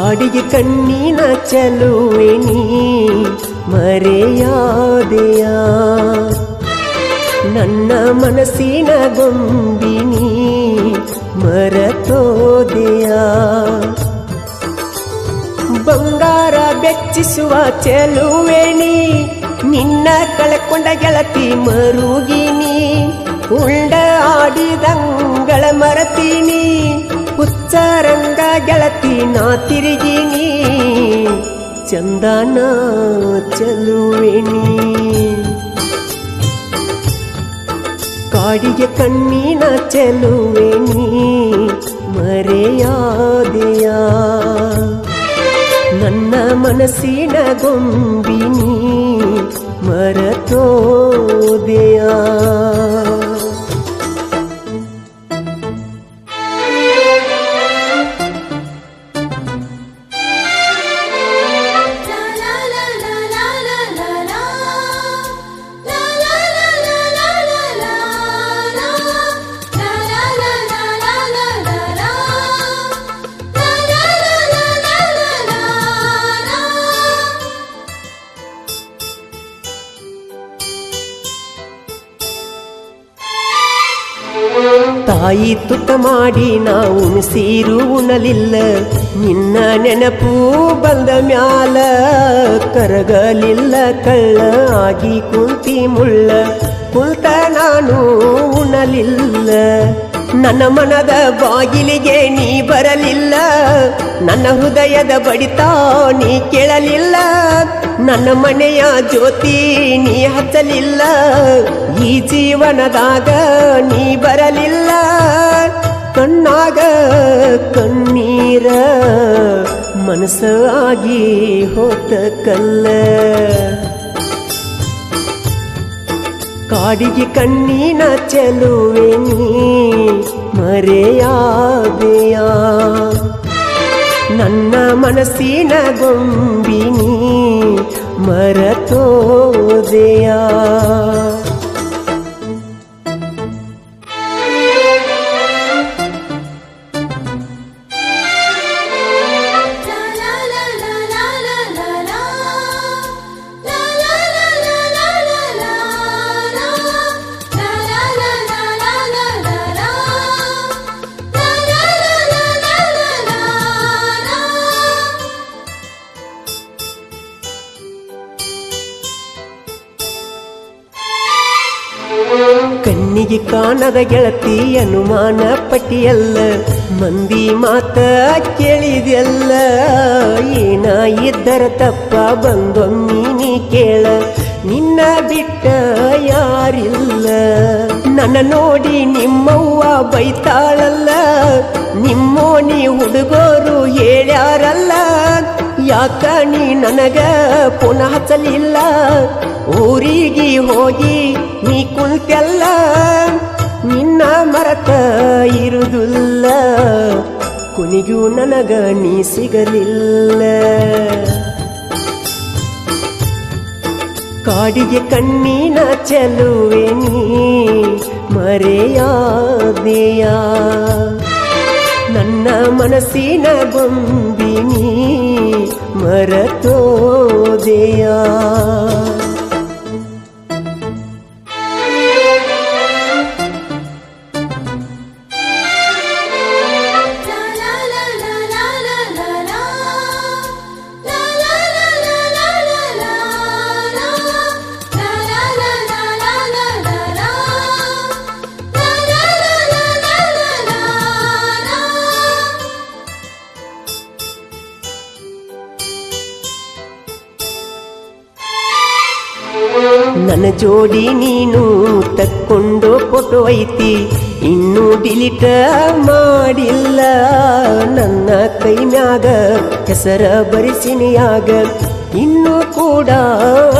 ಕಾಡಿಗೆ ಕಣ್ಣಿನ ಚೆಲುವೆ ನೀ ಮರೆಯಾದೆಯ ನನ್ನ ಮನಸ್ಸಿನ ಗೊಂಬಿನಿ ಮರತೋದೆಯ ಬಂಗಾರ ಬೆಚ್ಚಿಸುವ ಚೆಲುವೆ ನೀ ನಿನ್ನ ಕಳಕೊಂಡ ಗೆಳತಿ ಮರುಗಿನಿ ಉಂಡ ಆಡಿದಂಗಳ ಮರತೀನಿ ಹುಚ್ಚರಂಗ ಗೆಳತಿ ನಾ ತಿರುಗಿನಿ ಚಂದನ ಚೆಲುವೆನಿ ಕಾಡಿಗೆ ಕಣ್ಣಿನ ಚೆಲುವೆನಿ ಮರೆಯಾದೆಯ ನನ್ನ ಮನಸ್ಸಿನ ಗೊಂಬಿನಿ ಮರತೋದೆಯ ತಾಯಿ ತುತ್ತ ಮಾಡಿ ನಾವು ಉಣಿಸೀರು ಉಣಲಿಲ್ಲ ನಿನ್ನ ನೆನಪು ಬಂದ ಮ್ಯಾಲ ಕರಗಲಿಲ್ಲ ಕಳ್ಳ ಆಗಿ ಕುಂತಿ ಮುಳ್ಳ ಕುಂತ ನಾನು ಉಣಲಿಲ್ಲ ನನ್ನ ಮನದ ಬಾಗಿಲಿಗೆ ನೀ ಬರಲಿಲ್ಲ ನನ್ನ ಹೃದಯದ ಬಡಿತ ನೀ ಕೇಳಲಿಲ್ಲ ನನ್ನ ಮನೆಯ ಜ್ಯೋತಿ ನೀ ಹಚ್ಚಲಿಲ್ಲ ಈ ಜೀವನದಾಗ ನೀ ಬರಲಿಲ್ಲ ಕಣ್ಣಾಗ ಕಣ್ಣೀರ ಮನಸ್ಸಾಗಿ ಹೋತ ಕಲ್ಲ ಕಾಡಿಗೆ ಕಣ್ಣಿನ ಚೆಲುವೆ ನೀ ಮರೆಯಾದೆಯ ನನ್ನ ಮನಸ್ಸಿನ ಗೊಂಬಿನಿ ಮರತೋದೆಯ ಕಣ್ಣಿಗೆ ಕಾಣದ ಗೆಳತಿ ಅನುಮಾನ ಪಟ್ಟಿಯಲ್ಲ ಮಂದಿ ಮಾತ ಕೇಳಿದೆಲ್ಲ ಏನ ಇದ್ದರ ತಪ್ಪ ಬಂದೊಮ್ಮಿ ನೀ ಕೇಳ ನಿನ್ನ ಬಿಟ್ಟ ಯಾರಿಲ್ಲ ನನ್ನ ನೋಡಿ ನಿಮ್ಮವ್ವ ಬೈತಾಳಲ್ಲ ನಿಮ್ಮೋನಿ ಹುಡುಗೋರು ಹೇಳ್ಯಾರಲ್ಲ ಯಾಕ ನೀ ನನಗ ಪುನಃ ಹಚ್ಚಲಿಲ್ಲ ಊರಿಗೆ ಹೋಗಿ ನೀ ಕುಂತೆಲ್ಲ ನಿನ್ನ ಮರತ ಇರುವುದಿಲ್ಲ ಕೊನೆಗೂ ನನಗ ನೀ ಸಿಗಲಿಲ್ಲ ಕಾಡಿಗೆ ಕಣ್ಣಿನ ಚೆಲುವೆ ನೀ ಮರೆಯಾದೆಯ ನನ್ನ ಮನಸ್ಸಿನ ಗೊಂಬಿನಿ ಮರತೋದೆಯ ನನ್ನ ಜೋಡಿ ನೀನು ತಕ್ಕೊಂಡು ಫೋಟೋ ಐತಿ ಇನ್ನೂ ಡಿಲೀಟ್ ಮಾಡಿಲ್ಲ ನನ್ನ ಕೈ ಮ್ಯಾಗ ಹೆಸರ ಬರಿಸಿನಿಯಾಗ ಇನ್ನೂ ಕೂಡ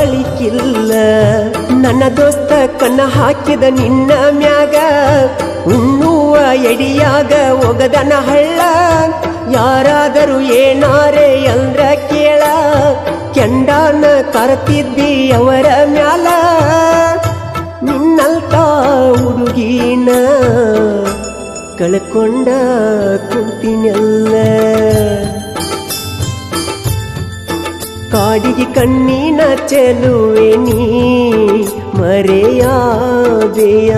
ಅಳಿಕಿಲ್ಲ ನನ್ನ ದೋಸ್ತ ಕಣ್ಣ ಹಾಕಿದ ನಿನ್ನ ಮ್ಯಾಗ ಉಣ್ಣುವ ಎಡಿಯಾಗ ಒಗದನ ಹಳ್ಳ ಯಾರಾದರೂ ಏನಾರೆ ಅಂದ್ರ ಕೇಳ ಕೆಂಡಾನ ಕರತಿದ್ದಿ ಅವರ ಮ್ಯಾಲ ನಿನ್ನಲ್ತ ಹುಡುಗಿನ ಕಳ್ಕೊಂಡ ಕುಂತಿನೆಲ್ಲ ಕಾಡಿಗೆ ಕಣ್ಣಿನ ಚೆಲುವೆ ನೀ ಮರೆಯಾದೆಯ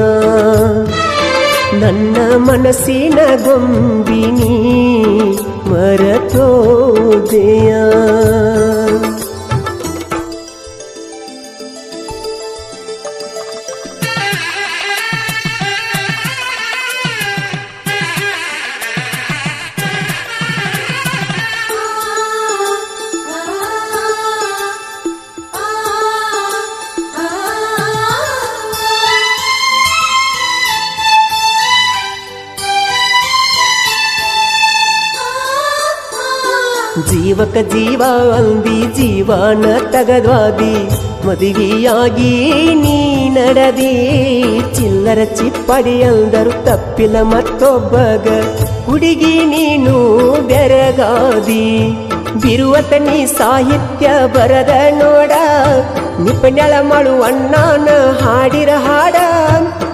ನನ್ನ ಮನಸ್ಸಿನ ಗೊಂಬಿನಿ ಮರತೋದೆಯ ಜೀವಕ ಜೀವ ಅಂದಿ ಜೀವನ ತಗದ್ವಾದಿ ಮದುವೆಯಾಗಿ ನೀ ನಡದಿ ಚಿಲ್ಲರ ಚಿಪ್ಪಡಿ ಅಂದರು ತಪ್ಪಿಲ್ಲ ಮತ್ತೊಬ್ಬಗ ಹುಡುಗಿ ನೀನು ಬೆರಗಾದಿ ಬಿರುವತನಿ ಸಾಹಿತ್ಯ ಬರದ ನೋಡ ನಿಪಣ್ಯಳ ಮಾಡುವಣ್ಣನ ಹಾಡಿರ ಹಾಡ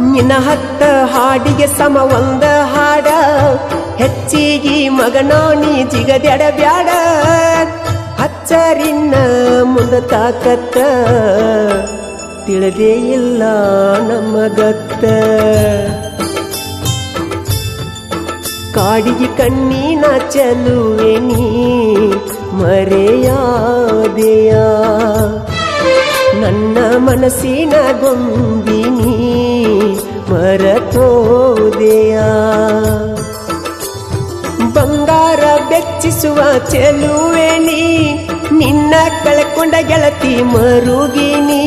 ನಿನ್ನ ಹತ್ತ ಹಾಡಿಗೆ ಸಮ ಒಂದ ಹಾಡ ಹೆಚ್ಚಿಗಿ ಮಗನಾನಿ ಜಿಗದೆಡ ಬ್ಯಾಡ ಹಚ್ಚರಿನ್ನ ಮುಂದ ತಾಕತ್ತ ತಿಳಿದೇ ಇಲ್ಲ ನಮಗತ್ತ ಕಾಡಿಗೆ ಕಣ್ಣಿನ ಚೆಲುವೆ ನೀ ಮರೆಯಾದೆಯ ನನ್ನ ಮನಸ್ಸಿನ ಗೊಂಬಿನಿ ಮರತೋದೆಯ ಬಂಗಾರ ಬೆಚ್ಚಿಸುವ ಚೆಲುವೆ ನೀ ನಿನ್ನ ಕಳ್ಕೊಂಡ ಗೆಳತಿ ಮರುಗಿನಿ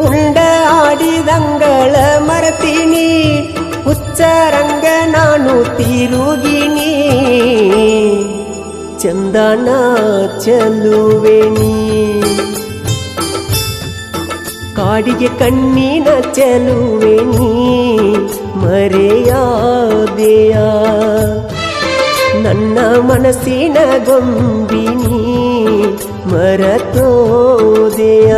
ಉಂಡ ಆಡಿದಂಗಳ ಮರತೀನಿ ಹುಚ್ಚರಂಗ ನಾನು ತಿರುಗಿನಿ ಚಂದನ ಚೆಲುವೆ ನೀ ಕಾಡಿಗೆ ಕಣ್ಣಿನ ಚೆಲುವೆ ನೀ ಮರೆಯಾದೆಯ ನನ್ನ ಮನಸ್ಸಿನ ಗೊಂಬಿನಿ ಮರತೋದೆಯ